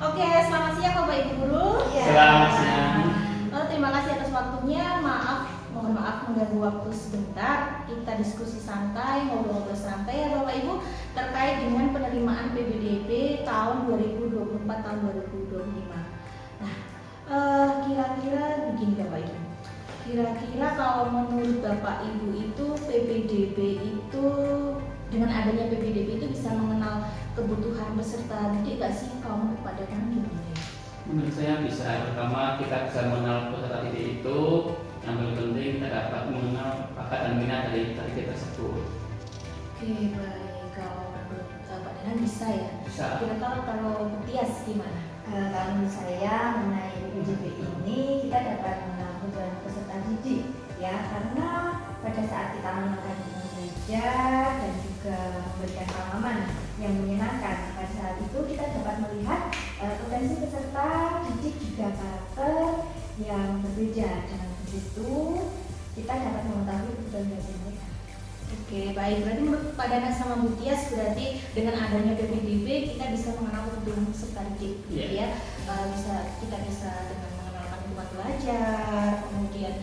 Oke, selamat siang Bapak Ibu Guru. Ya. Selamat siang. Terima kasih atas waktunya. Mohon maaf mengganggu waktu sebentar. Kita diskusi santai, ngobrol-ngobrol santai ya Bapak Ibu terkait dengan penerimaan PBDB tahun 2024 tahun 2025. Nah, kira-kira begini Bapak Ibu. Kira-kira kalau menurut Bapak Ibu itu PBDB itu dengan adanya PBDB itu bisa mengenal kebutuhan peserta didik gak sih kaum kepada kami? Menurut saya bisa. Pertama, kita bisa mengenal peserta didik itu. Yang paling penting kita dapat mengenal bakat dan minat dari peserta didik tersebut. Oke, baik. Kalau menurut Pak Danan bisa ya? Bisa. Kira-kira kalau Tias gimana? Kalau menurut saya mengenai PBDB ini kita dapat mengenal kebutuhan peserta didik ya, karena pada saat kita mengenalkan dengan belajar dan juga memberikan pengalaman yang menyenangkan, pada saat itu kita dapat melihat potensi peserta didik juga karakter yang berbeda. Dengan begitu kita dapat mengetahui kebutuhan belajar mereka. Oke, baik. Berarti menurut Pak Danan sama Bu Tias berarti dengan adanya PBDB kita bisa mengenal kebutuhan peserta didik, gitu ya. Kita bisa dengan mengenalkan tempat belajar, kemudian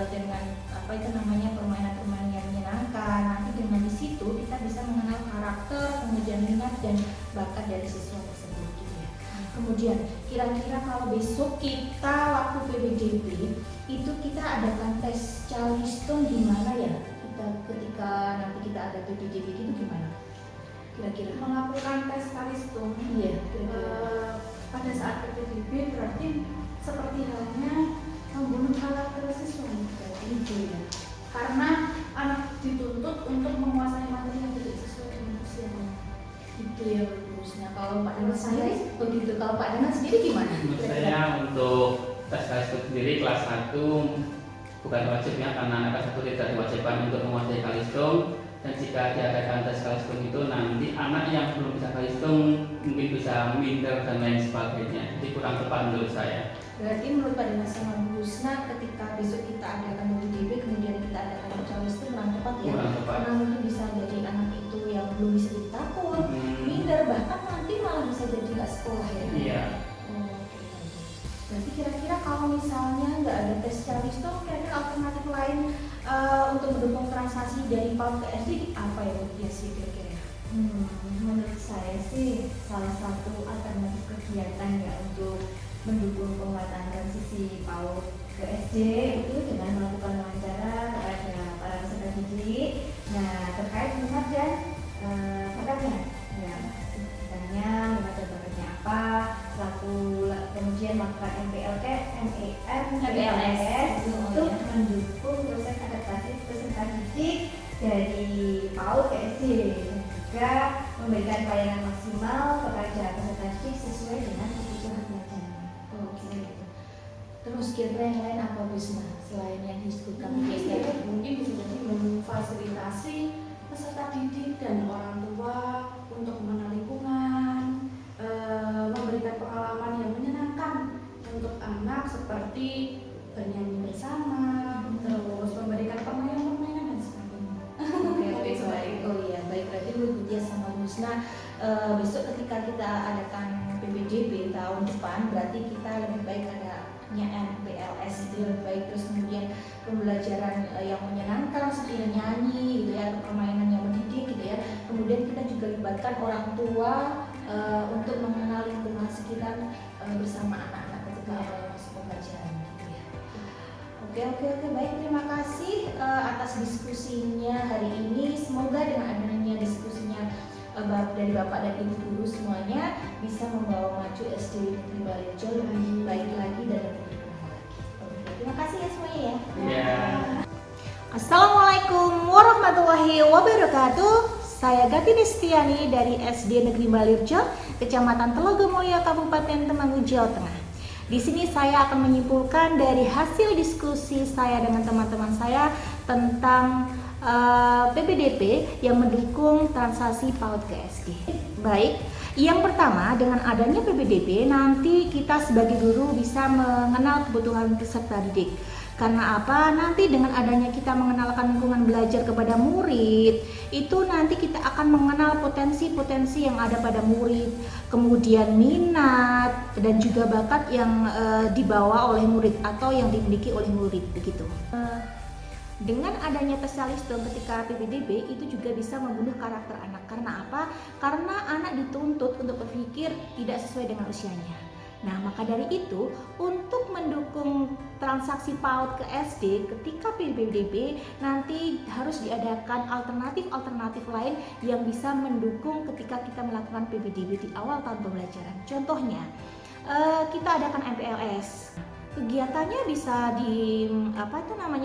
dengan permainan-permainan yang menyenangkan. Nanti dengan di situ kita bisa mengenal karakter, kemudian minat dan bakat dari siswa tersebut, gitu ya. Kemudian kira-kira kalau besok kita waktu PBDB itu kita adakan tes Charleston di mana ya? Ketika nanti kita ada PBDB itu gimana? Kira-kira melakukan tes Charleston. Iya. Pada saat PBDB berarti seperti halnya membunuh karakter siswa Itu ya. karena anak dituntut untuk menguasai materi yang tidak sesuai dengan usianya. Itu ya bagusnya. Kalau Pak Danan sendiri begitu. Kalau Pak Danan sendiri gimana? Menurut saya untuk tes kalistung sendiri kelas 1 bukan wajibnya, karena anak kelas 1 tidak diwajibkan untuk menguasai kalistung. Dan jika diadakan tes kalistung itu nanti anak yang belum bisa kalistung mungkin bisa minder dan lain sebagainya. Jadi kurang tepat menurut saya. Berarti menurut Pak Danan sama Bu Husna ketika besok kita adakan PBDB kemudian kita adakan Charleston kurang tepat ya? Kurang tepat. Karena mungkin bisa jadi anak itu yang belum bisa jadi takut, minder, bahkan nanti malah bisa jadi nggak sekolah ya? Iya. Oke. Berarti kira-kira kalau misalnya nggak ada tes Charleston, kira-kira alternatif lain untuk mendukung transaksi dari PAUD ke SD apa ya Bu Tia sih kira-kira? Menurut saya sih salah satu alternatif kegiatan ya untuk mendukung penguatan transisi PAUD ke SD itu dengan melakukan wawancara kepada para peserta didik. Nah, terkait minat dan bakatnya, ya, misalnya minat dan bakatnya apa, kemudian melakukan MPLS untuk mendukung proses adaptasi peserta didik dari PAUD ke SD dan juga memberikan pelayanan maksimal kepada peserta didik sesuai dengan kebutuhan belajar. Oke. Terus kira-kira yang lain apa Bu Husna selain yang disebutkan Bu Tia? Mungkin bisa jadi memfasilitasi peserta didik dan orang tua untuk mengenal lingkungan, memberikan pengalaman yang menyenangkan untuk anak seperti bernyanyi bersama, terus memberikan permainan-permainan dan sebagainya. Oke, baik. Oh iya, baik. Berarti Bu Tia sama Bu Husna besok ketika kita adakan PBDB tahun depan berarti kita lebih baik adanya MPLS itu lebih baik, terus kemudian pembelajaran yang menyenangkan seperti nyanyi gitu ya, atau permainan yang mendidik gitu ya. Kemudian kita juga libatkan orang tua untuk mengenal lingkungan sekitar bersama anak-anak ketika masuk pembelajaran gitu ya. Oke, baik, terima kasih atas diskusinya hari ini. Semoga dengan adanya diskusinya dari Bapak dan Ibu Guru semuanya bisa membawa maju SD Negeri Balirjo lebih baik lagi dan lebih berkembang lagi. Oke, terima kasih ya semuanya ya. Iya. Assalamualaikum warahmatullahi wabarakatuh. Saya Gati Destiani dari SD Negeri Balirjo, Kecamatan Telogomulyo, Kabupaten Temanggung, Jawa Tengah. Di sini saya akan menyimpulkan dari hasil diskusi saya dengan teman-teman saya tentang PBDB yang mendukung transaksi PAUD ke SD. Baik, yang pertama dengan adanya PBDB nanti kita sebagai guru bisa mengenal kebutuhan peserta didik. Karena apa? Nanti dengan adanya kita mengenalkan lingkungan belajar kepada murid, itu nanti kita akan mengenal potensi-potensi yang ada pada murid, kemudian minat dan juga bakat yang dibawa oleh murid atau yang dimiliki oleh murid begitu. Dengan adanya Tesalistung ketika PPDB itu juga bisa membunuh karakter anak. Karena apa? Karena anak dituntut untuk berpikir tidak sesuai dengan usianya. Nah, maka dari itu, untuk mendukung transaksi PAUD ke SD ketika PPDB nanti harus diadakan alternatif-alternatif lain yang bisa mendukung ketika kita melakukan PPDB di awal tahun pembelajaran. Contohnya, kita adakan MPLS. Kegiatannya bisa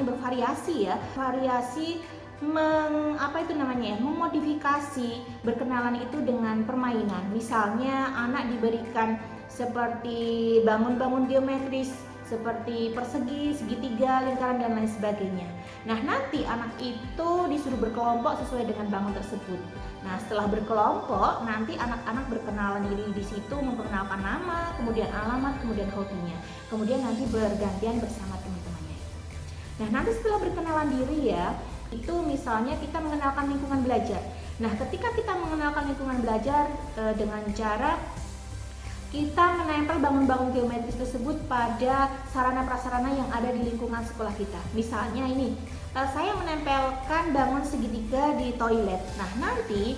bervariasi ya. Variasi memodifikasi berkenalan itu dengan permainan. Misalnya anak diberikan seperti bangun-bangun geometris seperti persegi, segitiga, lingkaran dan lain sebagainya. Nah, nanti anak itu disuruh berkelompok sesuai dengan bangun tersebut. Nah, setelah berkelompok, nanti anak-anak berkenalan diri di situ, memperkenalkan nama, kemudian alamat, kemudian hobinya. Kemudian nanti bergantian bersama teman-temannya. Nah, nanti setelah berkenalan diri ya, itu misalnya kita mengenalkan lingkungan belajar. Nah, ketika kita mengenalkan lingkungan belajar dengan cara kita menempel bangun-bangun geometris tersebut pada sarana-prasarana yang ada di lingkungan sekolah kita. Misalnya ini, saya menempelkan bangun segitiga di toilet. Nah, nanti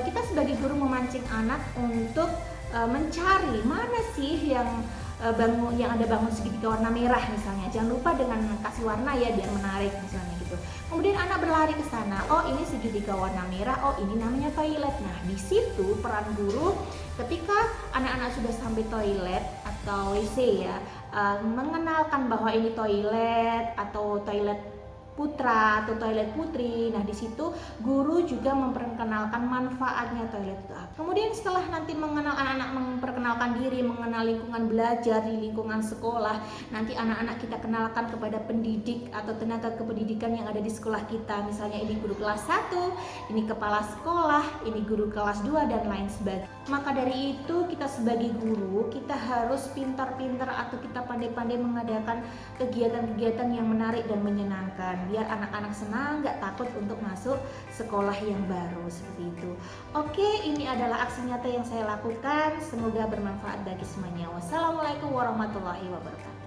kita sebagai guru memancing anak untuk mencari mana sih yang ada bangun segitiga warna merah misalnya. Jangan lupa dengan kasih warna ya biar menarik misalnya gitu. Kemudian anak berlari ke sana. Oh, ini segitiga warna merah. Oh, ini namanya toilet. Nah, di situ peran guru ketika anak-anak sudah sampai toilet atau WC ya, mengenalkan bahwa ini toilet atau toilet putra atau toilet putri. Nah, di situ guru juga memperkenalkan manfaatnya toilet itu apa. Kemudian setelah nanti mengenal anak-anak memperkenalkan diri, mengenal lingkungan belajar di lingkungan sekolah, nanti anak-anak kita kenalkan kepada pendidik atau tenaga kependidikan yang ada di sekolah kita. Misalnya ini guru kelas 1, ini kepala sekolah, ini guru kelas 2 dan lain sebagainya. Maka dari itu kita sebagai guru, kita harus pintar-pintar atau kita pandai-pandai mengadakan kegiatan-kegiatan yang menarik dan menyenangkan biar anak-anak senang, nggak takut untuk masuk sekolah yang baru seperti itu. Oke, ini adalah aksi nyata yang saya lakukan. Semoga bermanfaat bagi semuanya. Wassalamualaikum warahmatullahi wabarakatuh.